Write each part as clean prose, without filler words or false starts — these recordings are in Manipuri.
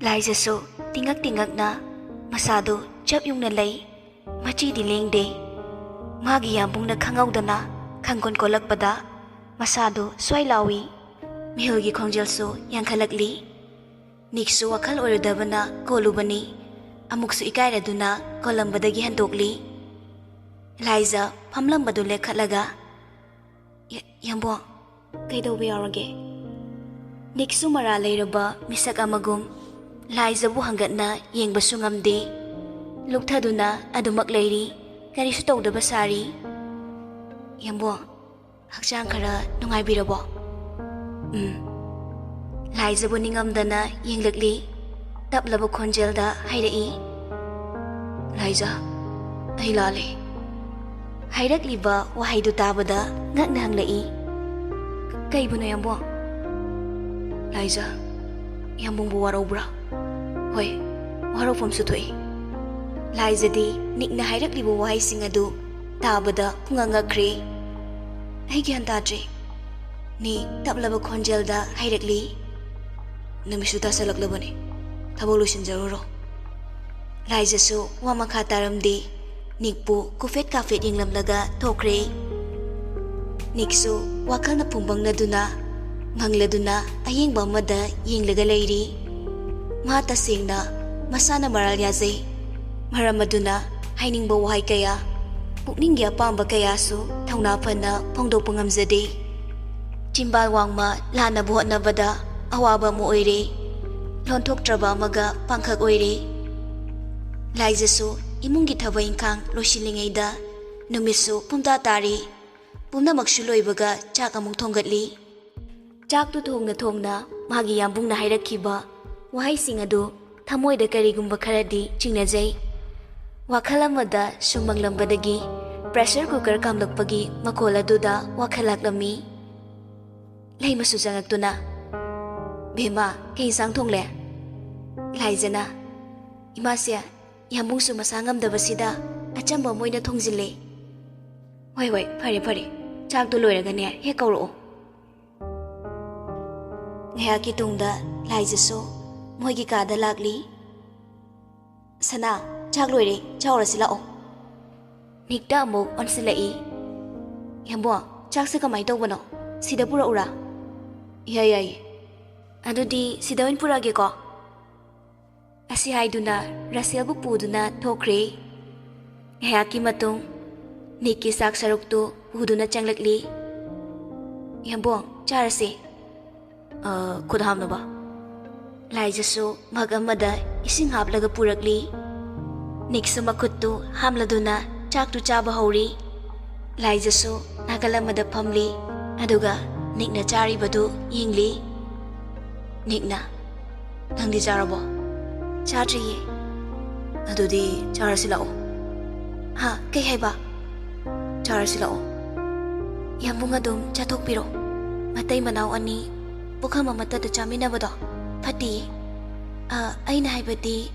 ꯂꯥꯏꯖꯁꯨ ꯇꯤꯡꯉꯛ-ꯇꯤꯡꯉꯛꯅ ꯃꯁꯥꯗꯨ ꯆꯞ ꯌꯨꯡꯅ ꯂꯩ, ꯃꯆꯤꯗꯤ ꯂꯦꯡꯗꯦ꯫ ꯃꯥꯒꯤ ꯌꯥꯝꯕꯨꯡꯅ ꯈꯪꯍꯧꯗꯅ ꯈꯪꯀꯣꯟ ꯀꯣꯜꯂꯛꯄꯗ ꯃꯁꯥꯗꯨ ꯁ꯭ꯋꯥꯏ ꯂꯥꯎꯏ, ꯃꯤꯍꯨꯜꯒꯤ ꯈꯣꯡꯖꯦꯜꯁꯨ ꯌꯥꯡꯈꯠꯂꯛꯂꯤ꯫ ꯅꯤꯛꯁꯨ ꯋꯥꯈꯜ ꯑꯣꯏꯔꯨꯗꯕꯅ ꯀꯣꯜꯂꯨꯕꯅꯤ, ꯑꯃꯨꯛꯁꯨ ꯏꯀꯥꯏꯔꯗꯨꯅ ꯀꯣꯜꯂꯝꯕꯗꯒꯤ ꯍꯟꯗꯣꯛꯂꯤ꯫ ꯂꯥꯏꯖ ꯐꯝꯂꯝꯕꯗꯨ ꯂꯦꯞꯈꯠꯂꯒ, ꯌꯥꯝꯕꯨꯡ, ꯀꯩꯗꯧꯕ ꯌꯥꯎꯔꯒꯦ? ꯅꯤꯛꯁꯨ ꯃꯔꯥ ꯂꯩꯔꯕ ꯃꯤꯁꯛ ꯑꯃꯒꯨꯝ ꯂꯥꯏꯖꯕꯨ ꯍꯪꯒꯠꯅ ꯌꯦꯡꯕꯁꯨ ꯉꯝꯗꯦ, ꯂꯨꯞꯊꯗꯨꯅ ꯑꯗꯨꯃꯛ ꯂꯩꯔꯤ, ꯀꯔꯤꯁꯨ ꯇꯧꯗꯕ ꯁꯥꯔꯤ꯫ ꯌꯥꯝꯕꯨꯡ, ꯍꯛꯆꯥꯡ ꯈꯔ ꯅꯨꯡꯉꯥꯏꯕꯤꯔꯕꯣ? ꯂꯥꯏꯖꯕꯨ ꯅꯤꯡꯉꯝꯗꯅ ꯌꯦꯡꯂꯛꯂꯤ, ꯇꯞꯂꯕ ꯈꯣꯟꯖꯦꯜꯗ ꯍꯥꯏꯔꯛꯏ, ꯂꯥꯏꯖ, ꯑꯩ ꯂꯥꯜꯂꯦ꯫ ꯍꯥꯏꯔꯛꯂꯤꯕ ꯋꯥꯍꯩꯗꯨ ꯇꯥꯕꯗ ꯉꯛꯅ ꯍꯪꯂꯛꯏ, ꯀꯩꯕꯨꯅꯣ ꯌꯥꯝꯕꯨꯡ? ꯂꯥꯏꯖ, ꯌꯥꯝꯕꯨꯡꯕꯨ ꯋꯥꯔꯧꯕ꯭ꯔꯥ? ꯍꯣꯏ, ꯋꯥꯔꯧꯐꯝꯁꯨ ꯊꯣꯛꯏ꯫ ꯂꯥꯏꯖꯗꯤ ꯅꯤꯛꯅ ꯍꯥꯏꯔꯛꯂꯤꯕ ꯋꯥꯍꯩꯁꯤꯡ ꯑꯗꯨ ꯇꯥꯕꯗ ꯄꯨꯡꯉꯛ ꯉꯛꯈ꯭ꯔꯦ꯫ ꯑꯩ ꯒ꯭ꯌꯥꯟ ꯇꯥꯗ꯭ꯔꯦ꯫ ꯅꯤꯛ ꯇꯞꯂꯕ ꯈꯣꯟꯖꯦꯜꯗ ꯍꯥꯏꯔꯛꯂꯤ, ꯅꯨꯃꯤꯠꯁꯨ ꯇꯥꯁꯜꯂꯛꯂꯕꯅꯤ, ꯊꯕꯛ ꯂꯣꯏꯁꯤꯟꯖꯔꯨꯔꯣ꯫ ꯂꯥꯏꯖꯁꯨ ꯋꯥ ꯃꯈꯥ ꯇꯥꯔꯝꯗꯦ, ꯅꯤꯛꯄꯨ ꯀꯨꯐꯦꯠ ꯀꯥꯐꯦꯠ ꯌꯦꯡꯂꯝꯂꯒ ꯊꯣꯛꯈ꯭ꯔꯦ꯫ ꯅꯤꯛꯁꯨ ꯋꯥꯈꯜꯅ ꯐꯨꯡꯕꯪꯅꯗꯨꯅ ꯉꯪꯂꯗꯨꯅ ꯑꯌꯦꯡꯕ ꯑꯃꯗ ꯌꯦꯡꯂꯒ ꯂꯩꯔꯤ꯫ ꯃꯥ ꯇꯁꯦꯡꯅ ꯃꯁꯥꯅ ꯃꯔꯥꯜ ꯌꯥꯖꯩ, ꯃꯔꯝ ꯑꯗꯨꯅ ꯍꯥꯏꯅꯤꯡꯕ ꯋꯥꯍꯩ ꯀꯌꯥ, ꯄꯨꯛꯅꯤꯡꯒꯤ ꯑꯄꯥꯝꯕ ꯀꯌꯥꯁꯨ ꯊꯧꯅꯥ ꯐꯅ ꯐꯣꯡꯗꯣꯛꯄ ꯉꯝꯖꯗꯦ꯫ ꯆꯤꯝꯕꯥꯜ ꯋꯥꯡꯃ ꯂꯥꯟꯅꯕ ꯍꯣꯠꯅꯕꯗ ꯑꯋꯥꯕ ꯑꯃ ꯑꯣꯏꯔꯦ, ꯂꯣꯟꯊꯣꯛꯇ꯭ꯔꯕ ꯑꯃꯒ ꯄꯥꯡꯈꯛ ꯑꯣꯏꯔꯦ꯫ ꯂꯥꯏꯖꯁꯨ ꯏꯃꯨꯡꯒꯤ ꯊꯕꯛ ꯏꯪꯈꯥꯡ ꯂꯣꯏꯁꯤꯜꯂꯤꯉꯩꯗ ꯅꯨꯃꯤꯠꯁꯨ ꯄꯨꯡꯇꯥ ꯇꯥꯔꯤ, ꯄꯨꯝꯅꯃꯛꯁꯨ ꯂꯣꯏꯕꯒ ꯆꯥꯛ ꯑꯃꯨꯛ ꯊꯣꯡꯒꯠꯂꯤ꯫ ꯆꯥꯛꯇꯨ ꯊꯣꯡꯅ ꯊꯣꯡꯅ ꯃꯥꯒꯤ ꯌꯥꯝꯕꯨꯡꯅ ꯍꯥꯏꯔꯛꯈꯤꯕ ꯋꯥꯍꯩꯁꯤꯡ ꯑꯗꯨ ꯊꯃꯣꯏꯗ ꯀꯔꯤꯒꯨꯝꯕ ꯈꯔꯗꯤ ꯆꯤꯡꯅꯖꯩ꯫ ꯋꯥꯈꯜ ꯑꯃꯗ ꯁꯨꯝ ꯃꯪꯂꯝꯕꯗꯒꯤ ꯄ꯭ꯔꯦꯁꯔ ꯀꯨꯀꯔ ꯀꯥꯝꯂꯛꯄꯒꯤ ꯃꯈꯣꯜ ꯑꯗꯨꯗ ꯋꯥꯈꯜ ꯂꯥꯛꯂꯝꯃꯤ꯫ ꯂꯩꯃꯁꯨ ꯆꯪꯉꯛꯇꯨꯅ, ꯕꯦꯝꯃ, ꯀꯩ ꯏꯟꯁꯥꯡ ꯊꯣꯡꯂꯦ? ꯂꯥꯏꯖꯅ, ꯏꯃꯥꯁꯦ, ꯌꯥꯝꯕꯨꯡꯁꯨ ꯃꯁꯥ ꯉꯝꯗꯕꯁꯤꯗ ꯑꯆꯝꯕ ꯑꯃ ꯑꯣꯏꯅ ꯊꯣꯡꯖꯤꯜꯂꯦ꯫ ꯍꯣꯏ ꯍꯣꯏ, ꯐꯔꯦ ꯐꯔꯦ, ꯆꯥꯛꯇꯨ ꯂꯣꯏꯔꯒꯅꯦ ꯍꯦꯛ ꯀꯧꯔꯛꯑꯣ꯫ ꯉꯥꯏꯍꯥꯛꯀꯤ ꯇꯨꯡꯗ ꯂꯥꯏꯖꯁꯨ ꯃꯣꯏꯒꯤ ꯀꯥꯗ ꯂꯥꯛꯂꯤ꯫ ꯁꯅꯥ, ꯆꯥꯛ ꯂꯣꯏꯔꯦ, ꯆꯥꯎꯔꯁꯤ ꯂꯥꯛꯑꯣ꯫ ꯅꯤꯛꯇ ꯑꯃꯨꯛ ꯑꯣꯟꯁꯤꯜꯂꯛꯏ, ꯌꯥꯝꯕꯨꯡ, ꯆꯥꯛꯁꯦ ꯀꯃꯥꯏꯅ ꯇꯧꯕꯅꯣ? ꯁꯤꯗ ꯄꯨꯔꯛꯎꯔꯥ? ꯌꯥꯏꯌꯦ, ꯑꯗꯨꯗꯤ ꯁꯤꯗ ꯑꯣꯏꯅ ꯄꯨꯔꯛꯑꯒꯦꯀꯣ꯫ ꯑꯁꯤ ꯍꯥꯏꯗꯨꯅ ꯔꯁꯦꯜꯕꯨ ꯄꯨꯗꯨꯅ ꯊꯣꯛꯈ꯭ꯔꯦ꯫ ꯉꯥꯏꯍꯥꯛꯀꯤ ꯃꯇꯨꯡ ꯅꯤꯛꯀꯤ ꯆꯥꯛ ꯁꯔꯨꯛꯇꯨ ꯄꯨꯗꯨꯅ ꯆꯪꯂꯛꯂꯤ꯫ ꯌꯥꯝꯕꯨꯡ, ꯆꯥꯔꯁꯦ꯫ ꯈꯨꯠ ꯍꯥꯝꯅꯕ? ꯂꯥꯏꯖꯁꯨ ꯃꯒ ꯑꯃꯗ ꯏꯁꯤꯡ ꯍꯥꯞꯂꯒ ꯄꯨꯔꯛꯂꯤ꯫ ꯅꯤꯛꯁꯨ ꯃꯈꯨꯠꯇꯨ ꯍꯥꯝꯂꯗꯨꯅ ꯆꯥꯛꯇꯨ ꯆꯥꯕ ꯍꯧꯔꯤ꯫ ꯂꯥꯏꯖꯁꯨ ꯅꯥꯀꯜ ꯑꯃꯗ ꯐꯝꯂꯤ, ꯑꯗꯨꯒ ꯅꯤꯛꯅ ꯆꯥꯔꯤꯕꯗꯨ ꯌꯦꯡꯂꯤ꯫ ꯅꯤꯛꯅ, ꯅꯪꯗꯤ ꯆꯥꯔꯕꯣ? ꯆꯥꯗ꯭ꯔꯤꯌꯦ꯫ ꯑꯗꯨꯗꯤ ꯆꯥꯔꯁꯤ ꯂꯥꯛꯑꯣ꯫ ꯍꯥ, ꯀꯩ ꯍꯥꯏꯕ? ꯆꯥꯔꯁꯤ ꯂꯥꯛꯑꯣ꯫ ꯌꯥꯝꯕꯨꯡ ꯑꯗꯨꯝ ꯆꯥꯊꯣꯛꯄꯤꯔꯣ, ꯃꯇꯩ ꯃꯅꯥꯎ ꯑꯅꯤ ꯄꯨꯈꯝ ꯑꯃꯠꯇꯗ ꯆꯥꯃꯤꯟꯅꯕꯗꯣ ꯐꯠꯇꯤꯌꯦ꯫ ꯑꯩꯅ ꯍꯥꯏꯕꯗꯤ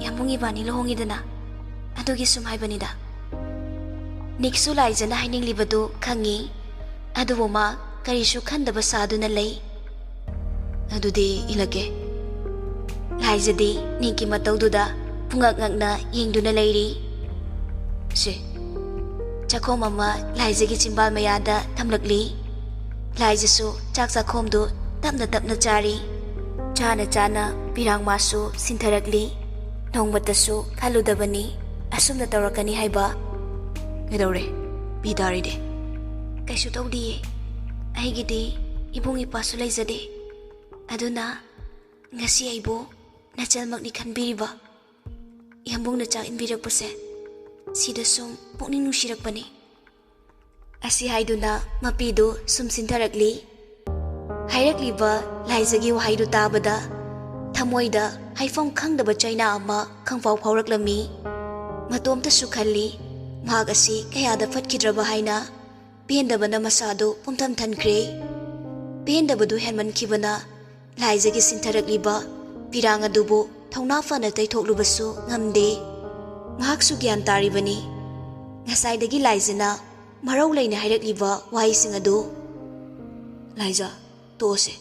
ꯌꯥꯝꯕꯨꯡ ꯏꯕꯥꯅꯤ ꯂꯨꯍꯣꯡꯉꯤꯗꯅ, ꯑꯗꯨꯒꯤ ꯁꯨꯝ ꯍꯥꯏꯕꯅꯤꯗ꯫ ꯅꯤꯛꯁꯨ ꯂꯥꯏꯖꯅ ꯍꯥꯏꯅꯤꯡꯂꯤꯕꯗꯨ ꯈꯪꯉꯤ, ꯑꯗꯨꯕꯨ ꯃꯥ ꯀꯔꯤꯁꯨ ꯈꯟꯗꯕ ꯁꯥꯗꯨꯅ ꯂꯩ꯫ ꯑꯗꯨꯗꯤ ꯏꯜꯂꯒꯦ꯫ ꯂꯥꯏꯖꯗꯤ ꯅꯤꯛꯀꯤ ꯃꯇꯧꯗꯨꯗ ꯄꯨꯡꯉꯛ ꯉꯛꯅ ꯌꯦꯡꯗꯨꯅ ꯂꯩꯔꯤ꯫ ꯁꯤ ꯆꯥꯛꯈꯣꯝ ꯑꯃ ꯂꯥꯏꯖꯒꯤ ꯆꯤꯝꯕꯥꯜ ꯃꯌꯥꯗ ꯊꯝꯂꯛꯂꯤ꯫ ꯂꯥꯏꯖꯁꯨ ꯆꯥꯛ ꯆꯥꯛꯈꯣꯝꯗꯨ ꯇꯞꯅ ꯇꯞꯅ ꯆꯥꯔꯤ꯫ ꯆꯥꯅ ꯆꯥꯅ ꯄꯤꯔꯥꯡ ꯃꯥꯁꯨ ꯁꯤꯟꯊꯔꯛꯂꯤ꯫ ꯅꯣꯡꯃꯇꯁꯨ ꯈꯜꯂꯨꯗꯕꯅꯤ ꯑꯁꯨꯝꯅ ꯇꯧꯔꯛꯀꯅꯤ ꯍꯥꯏꯕ꯫ ꯀꯩꯗꯧꯔꯦ? ꯄꯤ ꯇꯥꯔꯤꯗꯤ? ꯀꯩꯁꯨ ꯇꯧꯗꯤꯌꯦ, ꯑꯩꯒꯤꯗꯤ ꯏꯕꯨꯡ ꯏꯄꯥꯁꯨ ꯂꯩꯖꯗꯦ, ꯑꯗꯨꯅ ꯉꯁꯤ ꯑꯩꯕꯨ ꯅꯆꯜꯃꯛꯅꯤ ꯈꯟꯕꯤꯔꯤꯕ ꯌꯥꯝꯕꯨꯡꯅ ꯆꯥꯛ ꯏꯟꯕꯤꯔꯛꯄꯁꯦ ꯁꯤꯗ ꯁꯨꯝ ꯄꯨꯛꯅꯤꯡ ꯅꯨꯡꯁꯤꯔꯛꯄꯅꯤ꯫ ꯑꯁꯤ ꯍꯥꯏꯗꯨꯅ ꯃꯄꯤꯗꯨ ꯁꯨꯝ ꯁꯤꯟꯊꯔꯛꯂꯤ꯫ ꯍꯥꯏꯔꯛꯂꯤꯕ ꯂꯥꯏꯖꯒꯤ ꯋꯥꯍꯩꯗꯨ ꯇꯥꯕꯗ ꯊꯃꯣꯏꯗ ꯍꯥꯏꯐꯝ ꯈꯪꯗꯕ ꯆꯩꯅꯥ ꯑꯃ ꯈꯪꯐꯥꯎ ꯐꯥꯎꯔꯛꯂꯝꯃꯤ꯫ ꯃꯇꯣꯝꯇꯁꯨ ꯈꯜꯂꯤ, ꯃꯍꯥꯛ ꯑꯁꯤ ꯀꯌꯥꯗ ꯐꯠꯈꯤꯗ꯭ꯔꯕ ꯍꯥꯏꯅ ꯄꯦꯟꯗꯕꯅ ꯃꯁꯥꯗꯨ ꯄꯨꯝꯊꯝ ꯊꯟꯈ꯭ꯔꯦ꯫ ꯄꯦꯟꯗꯕꯗꯨ ꯍꯦꯟꯃꯟꯈꯤꯕꯅ ꯂꯥꯏꯖꯒꯤ ꯁꯤꯟꯊꯔꯛꯂꯤꯕ ꯄꯤꯔꯥꯡ ꯑꯗꯨꯕꯨ ꯊꯧꯅꯥ ꯐꯅ ꯇꯩꯊꯣꯛꯂꯨꯕꯁꯨ ꯉꯝꯗꯦ꯫ ꯃꯍꯥꯛꯁꯨ ꯒ꯭ꯌꯥꯟ ꯇꯥꯔꯤꯕꯅꯤ, ꯉꯁꯥꯏꯗꯒꯤ ꯂꯥꯏꯖꯅ ꯃꯔꯧ ꯂꯩꯅ ꯍꯥꯏꯔꯛꯂꯤꯕ ꯋꯥꯍꯩꯁꯤꯡ ꯑꯗꯨ꯫ ꯂꯥꯏꯖ, ꯇꯣꯛꯑꯁꯦ,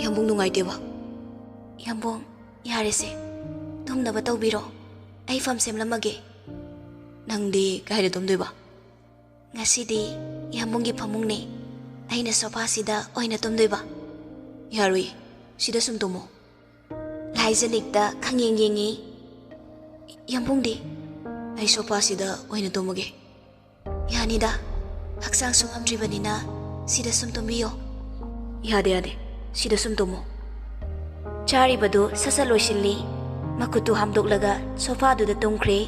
ꯌꯥꯝꯕꯨꯡ ꯅꯨꯡꯉꯥꯏꯇꯦꯕ꯫ ꯌꯥꯝꯕꯨꯡ, ꯌꯥꯔꯦꯁꯦ ꯇꯨꯝꯅꯕ ꯇꯧꯕꯤꯔꯣ ꯑꯩ ꯐꯝ ꯁꯦꯝꯂꯝꯃꯒꯦ ꯅꯪꯗꯤ ꯀꯥꯏꯗ ꯇꯨꯝꯗꯣꯏꯕ ꯉꯁꯤꯗꯤ ꯌꯥꯝꯕꯨꯡꯒꯤ ꯐꯃꯨꯡꯅꯦ ꯑꯩꯅ ꯁꯣꯐꯥꯁꯤꯗ ꯑꯣꯏꯅ ꯇꯨꯝꯗꯣꯏꯕ ꯌꯥꯔꯣꯏ ꯁꯤꯗ ꯁꯨꯝ ꯇꯨꯝꯃꯣ ꯂꯥꯏꯖ ꯅꯤꯛꯇ ꯈꯪꯌꯦꯡ ꯌꯦꯡꯉꯤ ꯌꯥꯝꯕꯨꯡꯗꯤ ꯑꯩ ꯁꯣꯐꯥꯁꯤꯗ ꯑꯣꯏꯅ ꯇꯨꯝꯃꯒꯦ ꯌꯥꯅꯤꯗ ꯍꯛꯆꯥꯡꯁꯨ ꯉꯝꯗ꯭ꯔꯤꯕꯅꯤꯅ ꯁꯤꯗ ꯁꯨꯝ ꯇꯨꯝꯕꯤꯌꯣ ꯌꯥꯗꯦ ꯁꯤꯗ ꯁꯨꯝ ꯇꯨꯝꯃꯣ ꯆꯥꯔꯤꯕꯗꯨ ꯁꯠ ꯂꯣꯏꯁꯤꯜꯂꯤ ꯃꯈꯨꯠꯇꯨ ꯍꯥꯝꯗꯣꯛꯂꯒ ꯁꯣꯐꯥꯗꯨꯗ ꯇꯨꯝꯈ꯭ꯔꯦ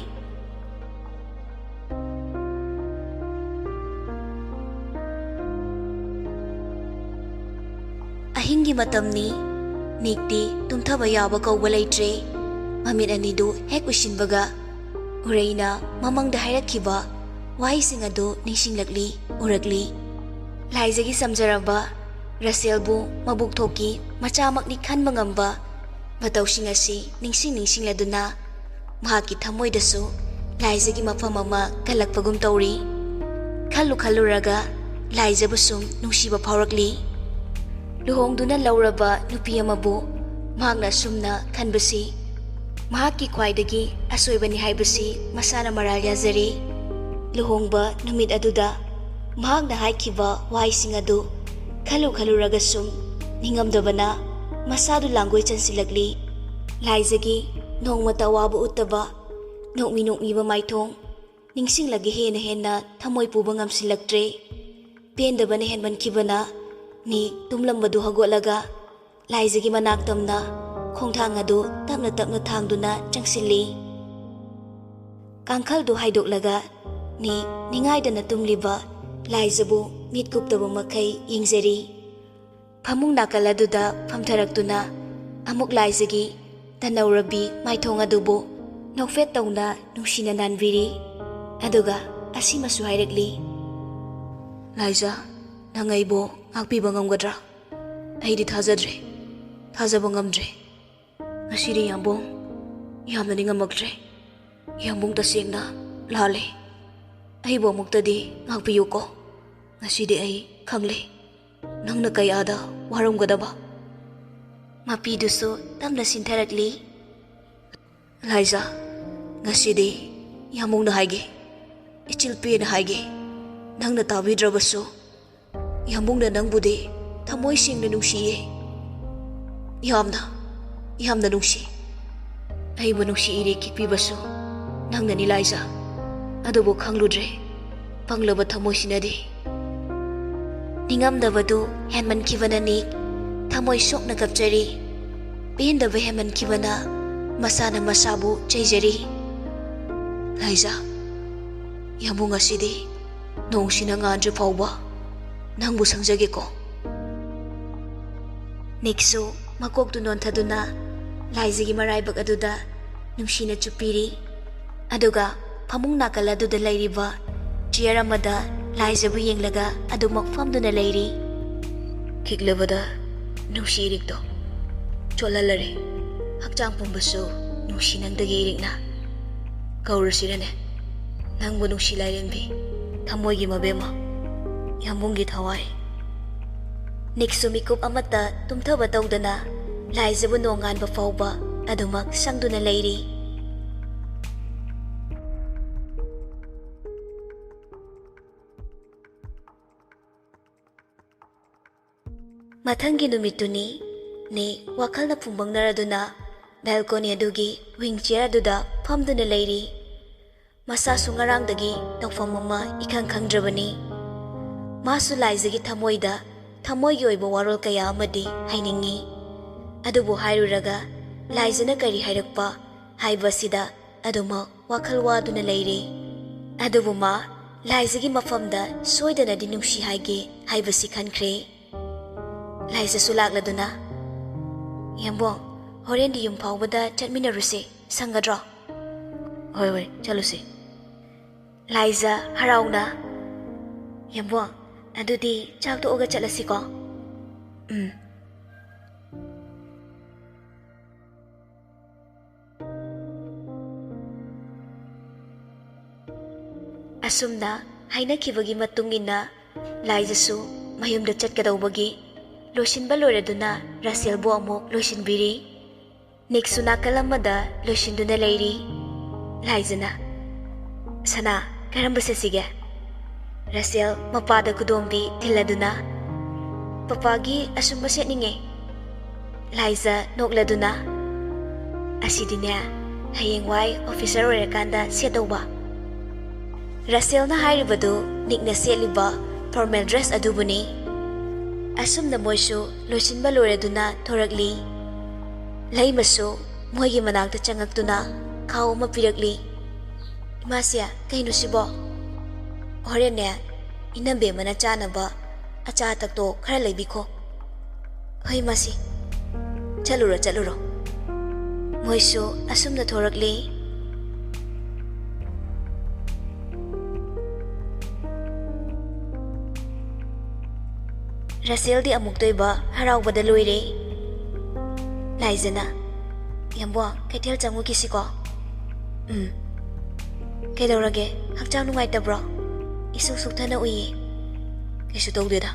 ꯑꯍꯤꯡꯒꯤ ꯃꯇꯝꯅꯤ ꯅꯤꯛꯇꯤ ꯇꯨꯝꯊꯕ ꯌꯥꯕ ꯀꯧꯕ ꯂꯩꯇ꯭ꯔꯦ ꯃꯃꯤꯠ ꯑꯅꯤꯗꯨ ꯍꯦꯛ ꯎꯏꯁꯤꯟꯕꯒ ꯎꯔꯩꯅ ꯃꯃꯪꯗ ꯍꯥꯏꯔꯛꯈꯤꯕ ꯋꯥꯍꯩꯁꯤꯡ ꯑꯗꯨ ꯅꯤꯡꯁꯤꯡꯂꯛꯂꯤ ꯎꯔꯛꯂꯤ ꯂꯥꯏꯖꯒꯤ ꯁꯝꯖꯔꯕ ꯔꯁꯦꯜꯕꯨ ꯃꯕꯨꯛ ꯊꯣꯛꯀꯤ ꯃꯆꯥꯃꯛꯅꯤ ꯈꯟꯕ ꯉꯝꯕ ꯃꯇꯧꯁꯤꯡ ꯑꯁꯤ ꯅꯤꯡꯁꯤꯡꯂꯗꯨꯅ ꯃꯍꯥꯛꯀꯤ ꯊꯃꯣꯏꯗꯁꯨ ꯂꯥꯏꯖꯒꯤ ꯃꯐꯝ ꯑꯃ ꯀꯜꯂꯛꯄꯒꯨꯝ ꯇꯧꯔꯤ ꯈꯜꯂꯨꯔꯒ ꯂꯥꯏꯖꯕꯨ ꯁꯨꯝ ꯅꯨꯡꯁꯤꯕ ꯐꯥꯎꯔꯛꯂꯤ ꯂꯨꯍꯣꯡꯗꯨꯅ ꯂꯧꯔꯕ ꯅꯨꯄꯤ ꯑꯃꯕꯨ ꯃꯍꯥꯛꯅ ꯑꯁꯨꯝꯅ ꯈꯟꯕꯁꯤ ꯃꯍꯥꯛꯀꯤ ꯈ꯭ꯋꯥꯏꯗꯒꯤ ꯑꯁꯣꯏꯕꯅꯤ ꯍꯥꯏꯕꯁꯤ ꯃꯁꯥꯅ ꯃꯔꯥꯜ ꯌꯥꯖꯔꯤ ꯂꯨꯍꯣꯡꯕ ꯅꯨꯃꯤꯠ ꯑꯗꯨꯗ ꯃꯍꯥꯛꯅ ꯍꯥꯏꯈꯤꯕ ꯋꯥꯍꯩꯁꯤꯡ ꯑꯗꯨ ꯈꯜꯂꯨꯔꯒ ꯁꯨꯝ ꯅꯤꯡꯉꯝꯗꯕꯅ ꯃꯁꯥꯗꯨ ꯂꯥꯡꯒꯣꯏ ꯆꯟꯁꯤꯜꯂꯛꯂꯤ ꯂꯥꯏꯖꯒꯤ ꯅꯣꯡꯃꯇ ꯑꯋꯥꯕ ꯎꯠꯇꯕ ꯅꯣꯛꯃꯤꯕ ꯃꯥꯏꯊꯣꯡ ꯅꯤꯡꯁꯤꯡꯂꯒ ꯍꯦꯟꯅ ꯊꯃꯣꯏ ꯄꯨꯕ ꯉꯝꯁꯤꯜꯂꯛꯇ꯭ꯔꯦ ꯄꯦꯟꯗꯕꯅ ꯍꯦꯟꯃꯟꯈꯤꯕꯅ ꯅꯤꯛ ꯇꯨꯝꯂꯝꯕꯗꯨ ꯍꯧꯒꯠꯂꯒ ꯂꯥꯏꯖꯒꯤ ꯃꯅꯥꯛꯇꯝꯅ ꯈꯣꯡꯊꯥꯡ ꯑꯗꯨ ꯇꯞꯅ ꯊꯥꯡꯗꯨꯅ ꯆꯪꯁꯤꯜꯂꯤ ꯀꯥꯡꯈꯜꯗꯨ ꯍꯥꯏꯗꯣꯛꯂꯒ ꯅꯤꯛ ꯅꯤꯡꯉꯥꯏꯗꯅ ꯇꯨꯝꯂꯤꯕ ꯂꯥꯏꯖꯕꯨ ꯃꯤꯠ ꯀꯨꯞꯇꯕ ꯃꯈꯩ ꯌꯦꯡꯖꯔꯤ ꯐꯃꯨꯡ ꯅꯥꯀꯜ ꯑꯗꯨꯗ ꯐꯝꯊꯔꯛꯇꯨꯅ ꯑꯃꯨꯛ ꯂꯥꯏꯖꯒꯤ ꯇꯅꯧꯔꯕꯤ ꯃꯥꯏꯊꯣꯡ ꯑꯗꯨꯕꯨ ꯅꯣꯛꯐꯦꯠ ꯇꯧꯅ ꯅꯨꯡꯁꯤꯅ ꯅꯥꯟꯕꯤꯔꯤ ꯑꯗꯨꯒ ꯑꯁꯤꯃꯁꯨ ꯍꯥꯏꯔꯛꯂꯤ ꯂꯥꯏꯖ ꯅꯪ ꯑꯩꯕꯨ ꯉꯥꯛꯄꯤꯕ ꯉꯝꯒꯗ꯭ꯔꯥ ꯑꯩꯗꯤ ꯊꯥꯖꯕ ꯉꯝꯗ꯭ꯔꯦ ꯉꯁꯤꯗꯤ ꯌꯥꯝꯕꯨꯡ ꯌꯥꯝꯅ ꯅꯤꯡꯉꯝꯃꯛꯇ꯭ꯔꯦ ꯌꯥꯝꯕꯨꯡ ꯇꯁꯦꯡꯅ ꯂꯥꯜꯂꯦ ꯑꯩꯕꯨ ꯑꯃꯨꯛꯇꯗꯤ ꯉꯥꯛꯄꯤꯌꯨꯀꯣ ꯉꯁꯤꯗꯤ ꯑꯩ ꯈꯪꯂꯦ ꯅꯪꯅ ꯀꯌꯥꯗ ꯋꯥꯔꯝꯒꯗꯕ ꯃꯄꯤꯗꯨꯁꯨ ꯇꯞꯅ ꯁꯤꯟꯊꯔꯛꯂꯤ ꯂꯥꯏꯖ ꯉꯁꯤꯗꯤ ꯌꯥꯝꯕꯨꯡꯅ ꯍꯥꯏꯒꯦ ꯏꯆꯤꯜꯄꯦꯅ ꯍꯥꯏꯒꯦ ꯅꯪꯅ ꯇꯥꯕꯤꯗ꯭ꯔꯕꯁꯨ ꯌꯥꯝꯕꯨꯡꯅ ꯅꯪꯕꯨꯗꯤ ꯊꯃꯣꯏ ꯁꯦꯡꯅ ꯅꯨꯡꯁꯤꯌꯦ ꯌꯥꯝꯅ ꯅꯨꯡꯁꯤ ꯑꯩꯕꯨ ꯅꯨꯡꯁꯤ ꯏꯔꯦꯛ ꯈꯤꯛꯄꯤꯕꯁꯨ ꯅꯪꯅꯅꯤ ꯂꯥꯏꯖ ꯑꯗꯨꯕꯨ ꯈꯪꯂꯨꯗ꯭ꯔꯦ ꯄꯪꯂꯕ ꯊꯃꯣꯏꯁꯤꯅꯗꯤ ꯅꯤꯡꯉꯝꯗꯕꯗꯨ ꯍꯦꯟꯃꯟꯈꯤꯕꯅ ꯅꯤꯛ ꯊꯃꯣꯏ ꯁꯣꯛꯅ ꯀꯞꯆꯔꯤ ꯄꯦꯟꯗꯕ ꯍꯦꯟꯃꯟꯈꯤꯕꯅ ꯃꯁꯥꯅ ꯃꯁꯥꯕꯨ ꯆꯩꯖꯔꯤ ꯂꯥꯏꯖ ꯌꯥꯝꯕꯨꯡ ꯉꯁꯤꯗꯤ ꯅꯣꯡꯁꯤꯅ ꯉꯥꯟꯗ꯭ꯔꯤ ꯐꯥꯎꯕ ꯅꯪꯕꯨ ꯁꯪꯖꯒꯦꯀꯣ ꯅꯤꯛꯁꯨ ꯃꯀꯣꯛꯇꯨ ꯅꯣꯟꯊꯗꯨꯅ ꯂꯥꯏꯖꯒꯤ ꯃꯔꯥꯏꯕꯛ ꯑꯗꯨꯗ ꯅꯨꯡꯁꯤꯅ ꯆꯨꯞꯄꯤꯔꯤ ꯑꯗꯨꯒ ꯐꯃꯨꯡ ꯅꯥꯀꯜ ꯑꯗꯨꯗ ꯂꯩꯔꯤꯕ ꯆꯤꯌꯔ ꯑꯃꯗ ꯂꯥꯏꯖꯕꯨ ꯌꯦꯡꯂꯒ ꯑꯗꯨꯃꯛ ꯐꯝꯗꯨꯅ ꯂꯩꯔꯤ ꯈꯤꯛꯂꯕꯗ ꯅꯨꯡꯁꯤ ꯏꯔꯤꯛꯇꯣ ꯆꯣꯠꯍꯜꯂꯔꯦ ꯍꯛꯆꯥꯡ ꯄꯨꯝꯕꯁꯨ ꯅꯨꯡꯁꯤ ꯅꯪꯗꯒꯤ ꯏꯔꯤꯛꯅ ꯀꯧꯔꯁꯤꯔꯅꯦ ꯅꯪꯕꯨ ꯅꯨꯡꯁꯤ ꯂꯥꯏꯔꯦꯝꯕꯤ ꯊꯃꯣꯏꯒꯤ ꯃꯕꯦꯝꯃ ꯌꯥꯝꯕꯨꯡꯒꯤ ꯊꯋꯥꯏ ꯅꯤꯛꯁꯨ ꯃꯤꯀꯨꯞ ꯑꯃꯠꯇ ꯇꯨꯝꯊꯕ ꯇꯧꯗꯅ ꯂꯥꯏꯖꯕꯨ ꯅꯣꯡꯉꯥꯟꯕ ꯐꯥꯎꯕ ꯑꯗꯨꯃꯛ ꯁꯪꯗꯨꯅ ꯂꯩꯔꯤ ꯃꯊꯪꯒꯤ ꯅꯨꯃꯤꯠꯇꯨꯅꯤ ꯅꯤꯛ ꯋꯥꯈꯜꯅ ꯐꯨꯡꯕꯪꯅꯔꯗꯨꯅ ꯕꯦꯜꯀꯣꯅꯤ ꯑꯗꯨꯒꯤ ꯋꯤꯡ ꯆꯤꯌꯔ ꯑꯗꯨꯗ ꯐꯝꯗꯨꯅ ꯂꯩꯔꯤ ꯃꯁꯥꯁꯨ ꯉꯔꯥꯡꯗꯒꯤ ꯇꯧꯐꯝ ꯑꯃ ꯏꯈꯪ ꯈꯪꯗ꯭ꯔꯕꯅꯤ ꯃꯥꯁꯨ ꯂꯥꯏꯖꯒꯤ ꯊꯃꯣꯏꯗ ꯊꯃꯣꯏꯒꯤ ꯑꯣꯏꯕ ꯋꯥꯔꯣꯜ ꯀꯌꯥ ꯑꯃꯗꯤ ꯍꯥꯏꯅꯤꯡꯉꯤ ꯑꯗꯨꯕꯨ ꯍꯥꯏꯔꯨꯔꯒ ꯂꯥꯏꯖꯅ ꯀꯔꯤ ꯍꯥꯏꯔꯛꯄ ꯍꯥꯏꯕꯁꯤꯗ ꯑꯗꯨꯃꯛ ꯋꯥꯈꯜ ꯋꯥꯗꯨꯅ ꯂꯩꯔꯤ ꯑꯗꯨꯕꯨ ꯃꯥ ꯂꯥꯏꯖꯒꯤ ꯃꯐꯝꯗ ꯁꯣꯏꯗꯅꯗꯤ ꯅꯨꯡꯁꯤ ꯍꯥꯏꯒꯦ ꯍꯥꯏꯕꯁꯤ ꯈꯟꯈ꯭ꯔꯦ ꯂꯥꯏꯖꯁꯨ ꯂꯥꯛꯂꯗꯨꯅ ꯌꯥꯝꯕꯨꯡ ꯍꯣꯔꯦꯟꯗꯤ ꯌꯨꯝ ꯐꯥꯎꯕꯗ ꯆꯠꯃꯤꯟꯅꯔꯨꯁꯦ ꯁꯪꯒꯗ꯭ꯔꯣ ꯍꯣꯏ ꯆꯠꯂꯨꯁꯤ ꯂꯥꯏꯖ ꯍꯔꯥꯎꯅ ꯌꯥꯝꯕꯨꯡ ꯑꯗꯨꯗꯤ ꯆꯥꯛ ꯇꯣꯛꯑꯒ ꯆꯠꯂꯁꯤꯀꯣ ꯑꯁꯨꯝꯅ ꯍꯥꯏꯅꯈꯤꯕꯒꯤ ꯃꯇꯨꯡ ꯏꯟꯅ ꯂꯥꯏꯖꯁꯨ ꯃꯌꯨꯝꯗ ꯆꯠꯀꯗꯧꯕꯒꯤ ꯂꯣꯏꯁꯤꯟꯕ ꯂꯣꯏꯔꯗꯨꯅ ꯔꯁꯦꯜꯕꯨ ꯑꯃꯨꯛ ꯂꯣꯏꯁꯤꯟꯕꯤꯔꯤ Nicksu nakal amada loisinduna leiri. Laizana. Sana, karamba sesige. Russell mapada kudombi tiladuna. Papagi asumba setninge. Liza nokladuna. Asidine, hayengwai officer oirakanda setauba. Russell na hairibadu Nickna setliba formal dress adubuni. Asumna moisu loisinba loiraduna thorakli. Laimasu moigi manakta changaktuna khau ama pirakli. Imasia kainu sibo. Horene inambe mana chanaba acha takto khara leibiko. Hoi masi. Chaluro. Moisu asumna thorakli. Russell di amuk toiba haraubada loire. Laizana, yambo kaitel changu kisiko. Kaidaurage hakchang nungaitabro. Isuk suktana uyi. Kaisu tawdeda.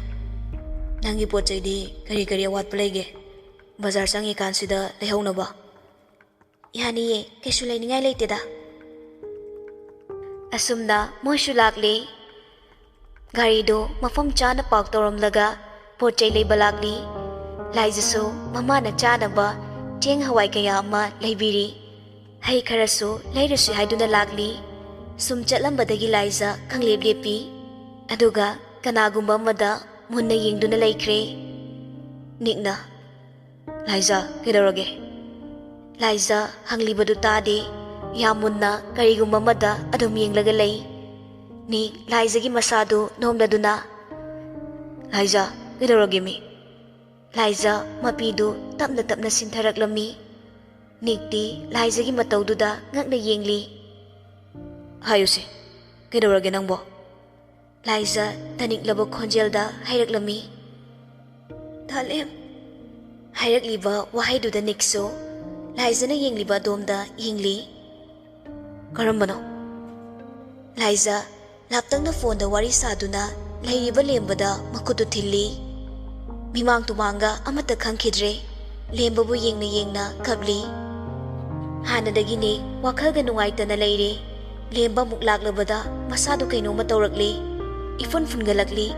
Nangi pochai di kari awat palege. Bazar changi kansida lehaunaba. Yani ye kaisu lainingai leiteda. Asumna moishu lakli. Gari do mafam chana park tawramlaga pochai leiba lakli. Laizasu mama na chanaba cheng hawai kaya ama leibiri. Hai kharasu leirasu haiduna lakli. Sum chatlambadagi Liza kangleb lepi. Aduga kanagumba amada munna yengduna laikre. Nickna. Liza kedaurage. Liza hanglibadu tade. Yamunna karigumba amada adum yenglaga lay. Ni Liza gi masadu nomladuna. Liza kedaurage mi. Liza mapidu tapna sintaraklami. Nickdi Liza gi matawduda ngakna yengli. Hayuse, kedaurage nangbo? Liza taniklaba khonjelda hairaklami. Talem. Hairakliba wahaiduda Nicksu Liza na yengliba domda yengli. Karambano? Liza laptangna phone da wari saduna leiriba lembada makutu thilli. Mimang tumanga amata khangkhidre. Lembabu yengna kabli. Hanadagini wakhalga nungaitana leire. Lemba muklaklabada masadu kainoma tawrakli. Ifun fungalakli.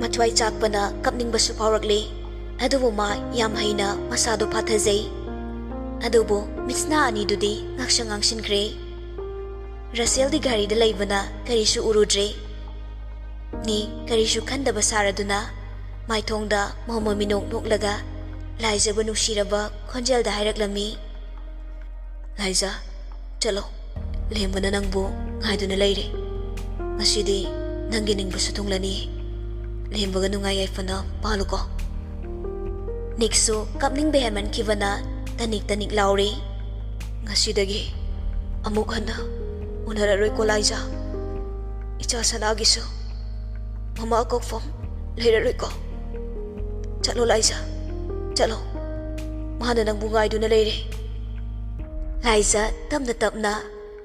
Mathwai chakpana kapningbasu phawrakli. Adubu ma yam haina masadu phathajai. Adubu mitsna anidudi ngakshangangshinkre. Russell di gari da laibana karishu urudre. Ni karishu khandaba saraduna maithongda mohoma minok noklaga Liza bu nushiraba khonjelda hairaklami. Liza, chalo. Lembana nangbu ngaiduna leire. Ngasidi nangi ningbusu tunglani. Lembaga nungai aifana paluko. Nicksu kapning behaman kivana tanik lauri. Ngasidagi amuk hana unararoi ko Liza. Icha sanagisu mama akokfam leiraroi ko. Chalo Liza, chalo. Mahana nangbu ngaiduna leire. Liza tapna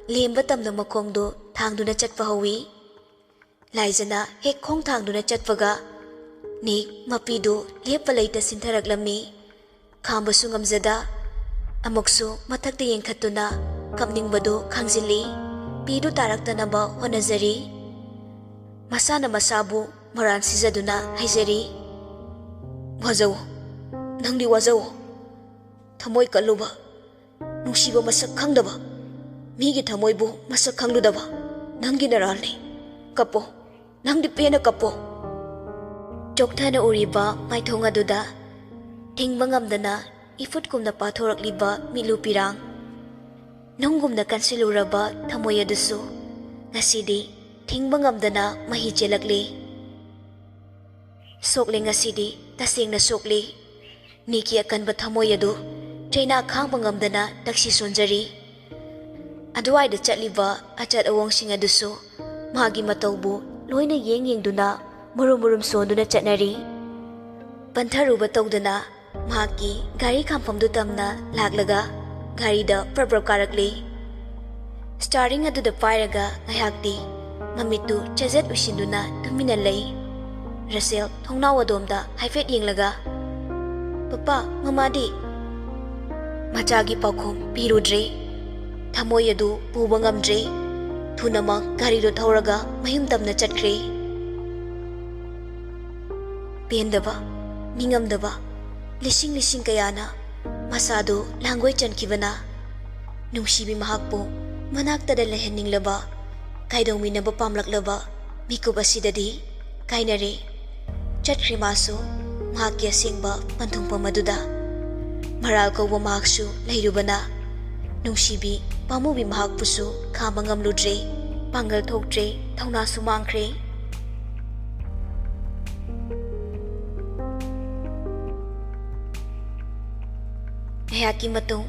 lemba tamna makongdo thangduna chatpa hawi. Laizana hek khong thangduna chatpaga Nick mapidu lepa leita sintharaklami. Khambasu ngamjada amuksu mathakta yengkhatuna kapningbadu khangjili. Pidu taraktanaba honajari. Masana masabu maran sijaduna haijari. Wajawo, nangdi wajawo. Thamoi kaluba, nungsiba masak khangdaba. Migi thamoibu masak khangludaba nangi naralni. Kapo, nangdi pena kapo. Chokthana uriba maithong aduda thingba ngamdana ifut kumna pathorakliba milu pirang. Nongumna kansiluraba thamoi adusu ngasidi thingba ngamdana mahi chelakli. Sokle ngasidi tasengna sokli. Niki akanba thamoi adu traina khangba ngamdana taksi sonjari. Aduwaida chatliba achat awongsing adusu magi matawbu loina yengduna murum sonduna chatnari. Pantharuba tawdana magi gari khamfamdu tamna laklaga garida prab karakli. Starting aduda pairaga ngayakti mamitu chajet usinduna tumina lay. Russell thongnaw adomda haifet yenglaga. Papa, mamadi. ꯃꯆꯥꯒꯤ ꯄꯥꯎꯈꯨꯝ ꯄꯤꯔꯨꯗ꯭ꯔꯦ꯫ ꯊꯃꯣꯏ ꯑꯗꯨ ꯄꯨꯕ ꯉꯝꯗ꯭ꯔꯦ꯫ ꯊꯨꯅꯃꯛ ꯒꯥꯔꯤꯗꯨ ꯊꯧꯔꯒ ꯃꯌꯨꯝ ꯇꯝꯅ ꯆꯠꯈ꯭ꯔꯦ꯫ ꯄꯦꯟꯗꯕ, ꯅꯤꯡꯉꯝꯗꯕ ꯂꯤꯁꯤꯡ ꯂꯤꯁꯤꯡ ꯀꯌꯥꯅ ꯃꯁꯥꯗꯨ ꯂꯥꯡꯒꯣꯏ ꯆꯟꯈꯤꯕꯅ ꯅꯨꯡꯁꯤꯕꯤ ꯃꯍꯥꯛꯄꯨ ꯃꯅꯥꯛꯇꯗ ꯂꯩꯍꯟꯅꯤꯡꯂꯕ, ꯀꯥꯏꯗꯧꯃꯤꯟꯅꯕ ꯄꯥꯝꯂꯛꯂꯕ ꯃꯤꯀꯨꯞ ꯑꯁꯤꯗꯗꯤ ꯀꯥꯏꯅꯔꯦ꯫ ꯆꯠꯈ꯭ꯔꯦ ꯃꯥꯁꯨ ꯃꯍꯥꯛꯀꯤ ꯑꯁꯦꯡꯕ ꯄꯟꯊꯨꯡꯐꯝ ꯑꯗꯨꯗ꯫ ꯃꯔꯥꯜ ꯀꯧꯕ ꯃꯍꯥꯛꯁꯨ ꯂꯩꯔꯨꯕꯅ ꯅꯨꯡꯁꯤꯕꯤ ꯄꯥꯝꯃꯨꯕꯤ ꯃꯍꯥꯛꯄꯨꯁꯨ ꯈꯥꯝꯕ ꯉꯝꯂꯨꯗ꯭ꯔꯦ꯫ ꯄꯥꯡꯒꯜ ꯊꯣꯛꯇ꯭ꯔꯦ, ꯊꯧꯅꯥꯁꯨ ꯃꯥꯡꯈ꯭ꯔꯦ꯫ ꯉꯥꯏꯍꯥꯛꯀꯤ ꯃꯇꯨꯡ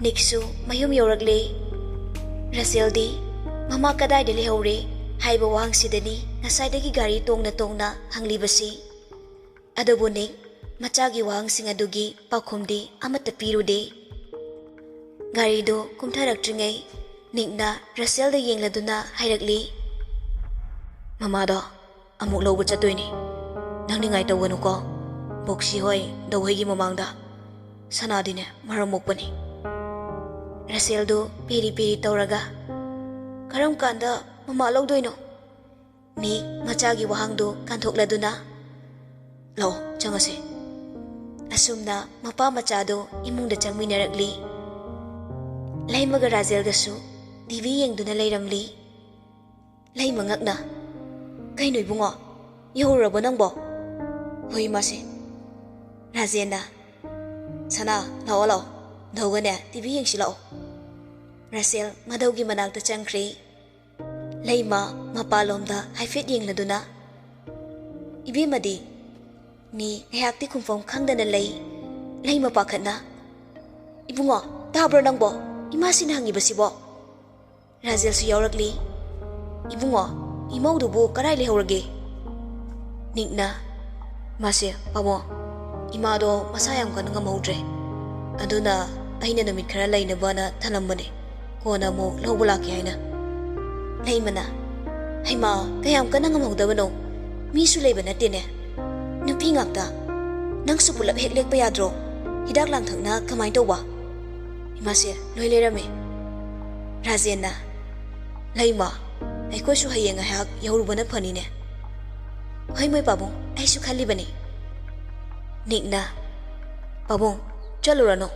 ꯅꯤꯛꯁꯨ ꯃꯌꯨꯝ ꯌꯧꯔꯛꯂꯦ꯫ ꯔꯁꯦꯜꯗꯤ ꯃꯃꯥ ꯀꯗꯥꯏꯗ ꯂꯩꯍꯧꯔꯦ ꯍꯥꯏꯕ ꯋꯥꯍꯪꯁꯤꯗꯅꯤ ꯉꯁꯥꯏꯗꯒꯤ ꯒꯥꯔꯤ ꯇꯣꯡꯅ ꯇꯣꯡꯅ ꯍꯪꯂꯤꯕꯁꯤ꯫ ꯑꯗꯨꯕꯨ ꯅꯤꯛ ꯃꯆꯥꯒꯤ ꯋꯥꯍꯪꯁꯤꯡ ꯑꯗꯨꯒꯤ ꯄꯥꯎꯈꯨꯝꯗꯤ ꯑꯃꯠꯇ ꯄꯤꯔꯨꯗꯦ꯫ ꯒꯥꯔꯤꯗꯨ ꯀꯨꯝꯊꯔꯛꯇ꯭ꯔꯤꯉꯩ ꯅꯤꯛꯅ ꯔꯁꯦꯜꯗ ꯌꯦꯡꯂꯗꯨꯅ ꯍꯥꯏꯔꯛꯂꯤ, ꯃꯃꯥꯗꯣ ꯑꯃꯨꯛ ꯂꯧꯕ ꯆꯠꯇꯣꯏꯅꯤ꯫ ꯅꯪ ꯅꯤꯡꯉꯥꯏ ꯇꯧꯒꯅꯨꯀꯣ꯫ ꯕꯣꯛꯁꯤ ꯍꯣꯏ ꯗꯧꯍꯩꯒꯤ ꯃꯃꯥꯡꯗ ꯁꯅꯥꯗꯤꯅꯦ ꯃꯔꯝ ꯃꯣꯛꯄꯅꯤ꯫ ꯔꯁꯦꯜꯗꯨ ꯄꯦꯔꯤ ꯄꯦꯔꯤ ꯇꯧꯔꯒ, ꯀꯔꯝ ꯀꯥꯟꯗ ꯃꯃꯥ ꯂꯧꯗꯣꯏꯅꯣ? ꯅꯤꯛ ꯃꯆꯥꯒꯤ ꯋꯥꯍꯪꯗꯨ ꯀꯥꯟꯊꯣꯛꯂꯗꯨꯅ, ꯂꯥꯛꯑꯣ ꯆꯪꯉꯁꯤ꯫ ꯑꯁꯨꯝꯅ ꯃꯄꯥ ꯃꯆꯥꯗꯨ ꯏꯃꯨꯡꯗ ꯆꯪꯃꯤꯟꯅꯔꯛꯂꯤ꯫ ꯂꯩꯃꯒ ꯔꯥꯖꯦꯜꯒꯁꯨ ꯇꯤꯚꯤ ꯌꯦꯡꯗꯨꯅ ꯂꯩꯔꯝꯂꯤ꯫ ꯂꯩꯃ ꯉꯛꯅ, ꯀꯩꯅꯣ ꯏꯕꯨꯡꯉꯣ, ꯌꯧꯔꯨꯔꯕꯣ ꯅꯪꯕꯣ? ꯍꯣꯏ ꯏꯃꯥꯁꯤ꯫ ꯔꯥꯖꯦꯟꯅ, ꯁꯅꯥ ꯂꯥꯛꯑꯣ ꯂꯥꯛꯑꯣ, ꯗꯧꯒꯅꯦ ꯇꯤꯚꯤ ꯌꯦꯡꯁꯤ ꯂꯥꯛꯑꯣ꯫ ꯔꯁꯦꯜ ꯃꯙꯧꯒꯤ ꯃꯅꯥꯛꯇ ꯆꯪꯈ꯭ꯔꯦ꯫ ꯂꯩꯃ ꯃꯄꯥꯟꯂꯣꯝꯗ ꯍꯥꯏꯐꯦꯠ ꯌꯦꯡꯂꯗꯨꯅ, ꯏꯕꯦꯝꯃꯗꯤ? ꯅꯤ ꯉꯥꯏꯍꯥꯛꯇꯤ ꯈꯨꯝꯐꯝ ꯈꯪꯗꯅ ꯂꯩ꯫ ꯂꯩꯃ ꯄꯥꯈꯠꯅ, ꯏꯕꯨꯡꯉꯣ ꯇꯥꯕ꯭ꯔꯣ ꯅꯪꯕꯣ? ꯏꯃꯥꯁꯤꯅ ꯍꯪꯉꯤꯕꯁꯤꯕꯣ? ꯔꯥꯖꯦꯜꯁꯨ ꯌꯥꯎꯔꯛꯂꯤ꯫ ꯏꯕꯨꯡꯉꯣ, ꯏꯃꯧꯗꯨꯕꯨ ꯀꯔꯥꯏ ꯂꯩꯍꯧꯔꯒꯦ? ꯅꯤꯛꯅ, ꯃꯥꯁꯦ ꯄꯥꯕꯣ, ꯏꯃꯥꯗꯣ ꯃꯁꯥ ꯌꯥꯝ ꯀꯟꯅ ꯉꯝꯍꯧꯗ꯭ꯔꯦ꯫ ꯑꯗꯨꯅ ꯑꯩꯅ ꯅꯨꯃꯤꯠ ꯈꯔ ꯂꯩꯅꯕꯅ ꯊꯅꯝꯕꯅꯦ, ꯀꯣꯟꯅ ꯑꯃꯨꯛ ꯂꯧꯕ ꯂꯥꯛꯀꯦ ꯍꯥꯏꯅ꯫ ꯂꯩꯃꯅ, ꯍꯩꯃꯥ ꯀꯌꯥꯝ ꯀꯟꯅ ꯉꯝꯍꯧꯗꯕꯅꯣ? ꯃꯤꯁꯨ ꯂꯩꯕ ꯅꯠꯇꯦꯅꯦ, ꯅꯨꯄꯤ ꯉꯥꯛꯇ꯫ ꯅꯪꯁꯨ ꯄꯨꯂꯞ ꯍꯦꯛ ꯂꯦꯛꯄ ꯌꯥꯗ꯭ꯔꯣ? ꯍꯤꯗꯥꯛ ꯂꯥꯡꯊꯛꯅ ꯀꯃꯥꯏꯅ ꯇꯧꯕ? ꯏꯃꯥꯁꯦ ꯂꯣꯏ ꯂꯩꯔꯝꯃꯦ꯫ ꯔꯥꯖꯦꯟꯅ, ꯂꯩꯃ, ꯑꯩꯈꯣꯏꯁꯨ ꯍꯌꯦꯡ ꯉꯥꯏꯍꯥꯛ ꯌꯧꯔꯨꯕꯅ ꯐꯅꯤꯅꯦ꯫ ꯍꯣꯏ ꯃꯣꯏ ꯄꯥꯕꯨꯡ, ꯑꯩꯁꯨ ꯈꯜꯂꯤꯕꯅꯤ꯫ ꯅꯤꯛꯅ, ꯄꯥꯕꯨꯡ ꯆꯠꯂꯨꯔꯅꯨ,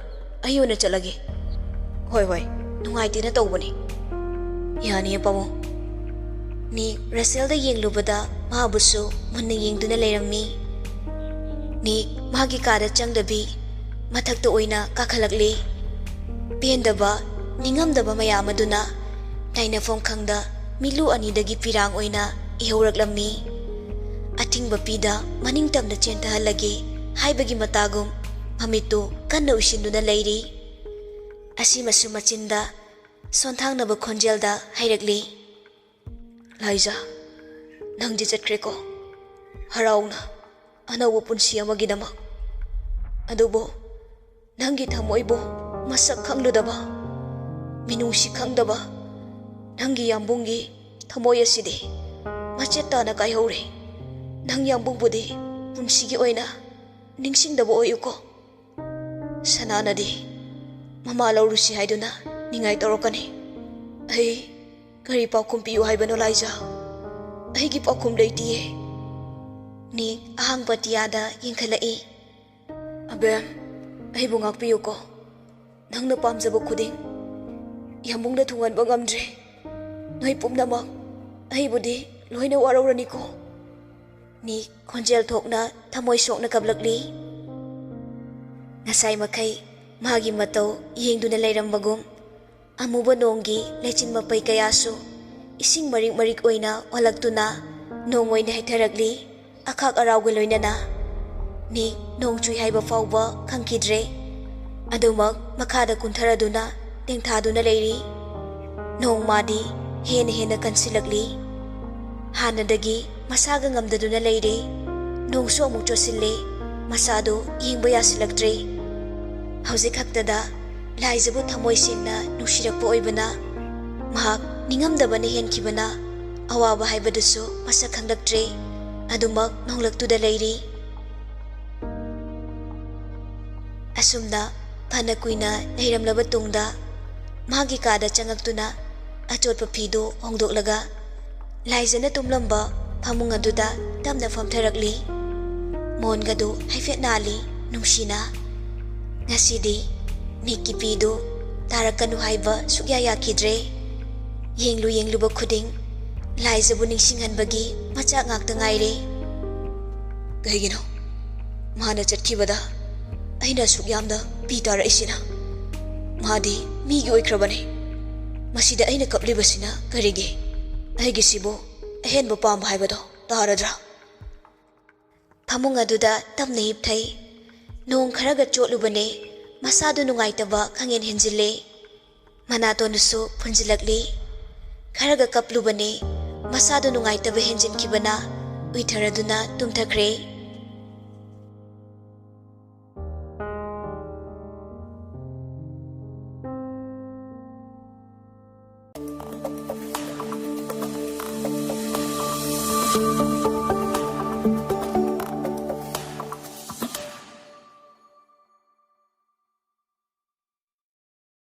ꯑꯩ ꯑꯣꯏꯅ ꯆꯠꯂꯒꯦ꯫ ꯍꯣꯏ ꯍꯣꯏ, ꯅꯨꯡꯉꯥꯏꯇꯦꯅ ꯇꯧꯕꯅꯤ꯫ ꯌꯥꯅꯤꯌꯦ ꯄꯥꯕꯨꯡ꯫ ꯅꯤꯛ ꯔꯁꯦꯜꯗ ꯌꯦꯡꯂꯨꯕꯗ ꯃꯥꯕꯨꯁꯨ ꯃꯨꯟꯅ ꯌꯦꯡꯗꯨꯅ ꯂꯩꯔꯝꯃꯤ꯫ ꯅꯤꯛ ꯃꯥꯒꯤ ꯀꯥꯗ ꯆꯪꯗꯕꯤ ꯃꯊꯛꯇ ꯑꯣꯏꯅ ꯀꯥꯈꯠꯂꯛꯂꯤ꯫ ꯄꯦꯟꯗꯕ, ꯅꯤꯡꯉꯝꯗꯕ ꯃꯌꯥꯝ ꯑꯗꯨꯅ ꯇꯥꯏꯅꯐꯝ ꯈꯪꯗ ꯃꯤꯠꯂꯨ ꯑꯅꯤꯗꯒꯤ ꯄꯤꯔꯥꯡ ꯑꯣꯏꯅ ꯏꯍꯧꯔꯛꯂꯝꯃꯤ꯫ ꯑꯊꯤꯡꯕ ꯄꯤꯗ ꯃꯅꯤꯡ ꯇꯝꯅ ꯆꯦꯟꯊꯍꯜꯂꯒꯦ ꯍꯥꯏꯕꯒꯤ ꯃꯇꯥꯒꯨꯝ ꯃꯃꯤꯠꯇꯨ ꯀꯟꯅ ꯎꯏꯁꯤꯟꯗꯨꯅ ꯂꯩꯔꯤ꯫ ꯑꯁꯤꯃꯁꯨ ꯃꯆꯤꯟꯗ ꯁꯣꯟꯊꯥꯡꯅꯕ ꯈꯣꯟꯖꯦꯜꯗ ꯍꯥꯏꯔꯛꯂꯤ, ꯂꯥꯏꯖꯥ, ꯅꯪꯗꯤ ꯆꯠꯈ꯭ꯔꯦꯀꯣ, ꯍꯔꯥꯎꯅ ꯑꯅꯧꯕ ꯄꯨꯟꯁꯤ ꯑꯃꯒꯤꯗꯃꯛ꯫ ꯑꯗꯨꯕꯨ ꯅꯪꯒꯤ ꯊꯃꯣꯏꯕꯨ ꯃꯁꯛ ꯈꯪꯂꯨꯗꯕ, ꯃꯤꯅꯨꯡꯁꯤ ꯈꯪꯗꯕ ꯅꯪꯒꯤ ꯌꯥꯝꯕꯨꯡꯒꯤ ꯊꯃꯣꯏ ꯑꯁꯤꯗꯤ ꯃꯆꯦꯠ ꯇꯥꯅ ꯀꯥꯏꯍꯧꯔꯦ꯫ ꯅꯪ ꯌꯥꯝꯕꯨꯡꯕꯨꯗꯤ ꯄꯨꯟꯁꯤꯒꯤ ꯑꯣꯏꯅ ꯅꯤꯡꯁꯤꯡꯗꯕ ꯑꯣꯏꯌꯨꯀꯣ꯫ ꯁꯅꯥꯅꯗꯤ ꯃꯃꯥ ꯂꯧꯔꯨꯁꯤ ꯍꯥꯏꯗꯨꯅ ꯅꯤꯡꯉꯥꯏ ꯇꯧꯔꯛꯀꯅꯤ꯫ ꯑꯩ ꯀꯔꯤ ꯄꯥꯎꯈꯨꯝ ꯄꯤꯌꯨ ꯍꯥꯏꯕꯅꯣ ꯂꯥꯏꯖꯥ? ꯑꯩꯒꯤ ꯄꯥꯎꯈꯨꯝ ꯂꯩꯇꯤꯌꯦ꯫ ꯅꯤꯛ ꯑꯍꯥꯡꯕ ꯑꯇꯤꯌꯥꯗ ꯌꯦꯡꯈꯠꯂꯛꯏ꯫ ꯑꯕꯦꯝ, ꯑꯩꯕꯨ ꯉꯥꯛꯄꯤꯌꯨꯀꯣ꯫ ꯅꯪꯅ ꯄꯥꯝꯖꯕ ꯈꯨꯗꯤꯡ ꯌꯥꯝꯕꯨꯡꯗ ꯊꯨꯡꯍꯟꯕ ꯉꯝꯗ꯭ꯔꯦ꯫ ꯅꯣꯏ ꯄꯨꯝꯅꯃꯛ ꯑꯩꯕꯨꯗꯤ ꯂꯣꯏꯅ ꯋꯥꯔꯧꯔꯅꯤꯀꯣ꯫ ꯅꯤꯛ ꯈꯣꯟꯖꯦꯜ ꯊꯣꯛꯅ ꯊꯃꯣꯏ ꯁꯣꯛꯅ ꯀꯞꯂꯛꯂꯤ꯫ ꯉꯁꯥꯏ ꯃꯈꯩ ꯃꯥꯒꯤ ꯃꯇꯧ ꯌꯦꯡꯗꯨꯅ ꯂꯩꯔꯝꯕꯒꯨꯝ ꯑꯃꯨꯕ ꯅꯣꯡꯒꯤ ꯂꯩꯆꯤꯟ ꯃꯄꯩ ꯀꯌꯥꯁꯨ ꯏꯁꯤꯡ ꯃꯔꯤꯛ ꯃꯔꯤꯛ ꯑꯣꯏꯅ ꯑꯣꯜꯂꯛꯇꯨꯅ ꯅꯣꯡ ꯑꯣꯏꯅ ꯍꯩꯊꯔꯛꯂꯤ ꯑꯈꯥꯛ ꯑꯔꯥꯎꯒ ꯂꯣꯏꯅꯅ꯫ ꯅꯤꯛ ꯅꯣꯡ ꯆꯨꯏ ꯍꯥꯏꯕ ꯐꯥꯎꯕ ꯈꯪꯈꯤꯗ꯭ꯔꯦ꯫ ꯑꯗꯨꯃꯛ ꯃꯈꯥꯗ ꯀꯨꯟꯊꯔꯗꯨꯅ ꯇꯦꯡꯊꯥꯗꯨꯅ ꯂꯩꯔꯤ꯫ ꯅꯣꯡꯃꯗꯤ ꯍꯦꯟꯅ ꯍꯦꯟꯅ ꯀꯟꯁꯤꯜꯂꯛꯂꯤ꯫ ꯍꯥꯟꯅꯗꯒꯤ ꯃꯁꯥꯒ ꯉꯝꯗꯗꯨꯅ ꯂꯩꯔꯦ꯫ ꯅꯣꯡꯁꯨ ꯑꯃꯨꯛ ꯆꯣꯠꯁꯤꯜꯂꯦ꯫ ꯃꯁꯥꯗꯨ ꯌꯦꯡꯕ ꯌꯥꯁꯤꯜꯂꯛꯇ꯭ꯔꯦ꯫ ꯍꯧꯖꯤꯛ ꯈꯛꯇꯗ ꯂꯥꯏꯖꯕꯨ ꯊꯃꯣꯏ ꯁꯦꯡꯅ ꯅꯨꯡꯁꯤꯔꯛꯄ ꯑꯣꯏꯕꯅ, ꯃꯍꯥꯛ ꯅꯤꯡꯉꯝꯗꯕꯅ ꯍꯦꯟꯈꯤꯕꯅ ꯑꯋꯥꯕ ꯍꯥꯏꯕꯗꯨꯁꯨ ꯃꯁꯛ ꯈꯪꯂꯛꯇ꯭ꯔꯦ꯫ ꯑꯗꯨꯃꯛ ꯅꯣꯡꯂꯛꯇꯨꯗ ꯂꯩꯔꯤ꯫ ꯑꯁꯨꯝꯅ ꯐꯅ ꯀꯨꯏꯅ ꯂꯩꯔꯝꯂꯕ ꯇꯨꯡꯗ ꯃꯥꯒꯤ ꯀꯥꯗ ꯆꯪꯉꯛꯇꯨꯅ ꯑꯆꯣꯠꯄ ꯐꯤꯗꯨ ꯍꯣꯡꯗꯣꯛꯂꯒ ꯂꯥꯏꯖꯅ ꯇꯨꯝꯂꯝꯕ ꯐꯃꯨꯡ ꯑꯗꯨꯗ ꯇꯞꯅ ꯐꯝꯊꯔꯛꯂꯤ꯫ ꯃꯣꯟꯒꯗꯨ ꯍꯥꯏꯐꯦꯠ ꯅꯥꯜꯂꯤ ꯅꯨꯡꯁꯤꯅ꯫ ꯉꯁꯤꯗꯤ ꯅꯤꯛꯀꯤ ꯄꯤꯗꯨ ꯇꯥꯔꯛꯀꯅꯨ ꯍꯥꯏꯕ ꯁꯨꯛꯌꯥ ꯌꯥꯈꯤꯗ꯭ꯔꯦ꯫ ꯌꯦꯡꯂꯨꯕ ꯈꯨꯗꯤꯡ ꯂꯥꯏꯖꯕꯨ ꯅꯤꯡꯁꯤꯡꯍꯟꯕꯒꯤ ꯃꯆꯥꯛ ꯉꯥꯛꯇ ꯉꯥꯏꯔꯦ꯫ ꯀꯩꯒꯤꯅꯣ ꯃꯥꯅ ꯆꯠꯈꯤꯕꯗ ꯑꯩꯅ ꯑꯁꯨꯛ ꯌꯥꯝꯅ ꯄꯤ ꯇꯥꯔꯛꯏꯁꯤꯅ? ꯃꯥꯗꯤ ꯃꯤꯒꯤ ꯑꯣꯏꯈ꯭ꯔꯕꯅꯤ꯫ ꯃꯁꯤꯗ ꯑꯩꯅ ꯀꯞꯂꯤꯕꯁꯤꯅ ꯀꯔꯤꯒꯤ? ꯑꯩꯒꯤꯁꯤꯕꯨ ꯑꯍꯦꯟꯕ ꯄꯥꯝꯕ ꯍꯥꯏꯕꯗꯣ ꯇꯥꯔꯗ꯭ꯔꯥ? ꯐꯃꯨꯡ ꯑꯗꯨꯗ ꯇꯞꯅ ꯍꯤꯞꯊꯩ꯫ ꯅꯣꯡ ꯈꯔꯒ ꯆꯣꯠꯂꯨꯕꯅꯦ ꯃꯁꯥꯗꯨ ꯅꯨꯡꯉꯥꯏꯇꯕ ꯈꯪꯍꯦꯟ ꯍꯦꯟꯖꯤꯜꯂꯦ꯫ ꯃꯅꯥꯇꯣꯟꯗꯨꯁꯨ ꯐꯨꯟꯖꯤꯜꯂꯛꯂꯤ꯫ ꯈꯔꯒ ꯀꯞꯂꯨꯕꯅꯦ ꯃꯁꯥꯗꯨ ꯅꯨꯡꯉꯥꯏꯇꯕ ꯍꯦꯟꯖꯤꯟꯈꯤꯕꯅ ꯎꯏꯊꯔꯗꯨꯅ ꯇꯨꯝꯊꯈ꯭ꯔꯦ꯫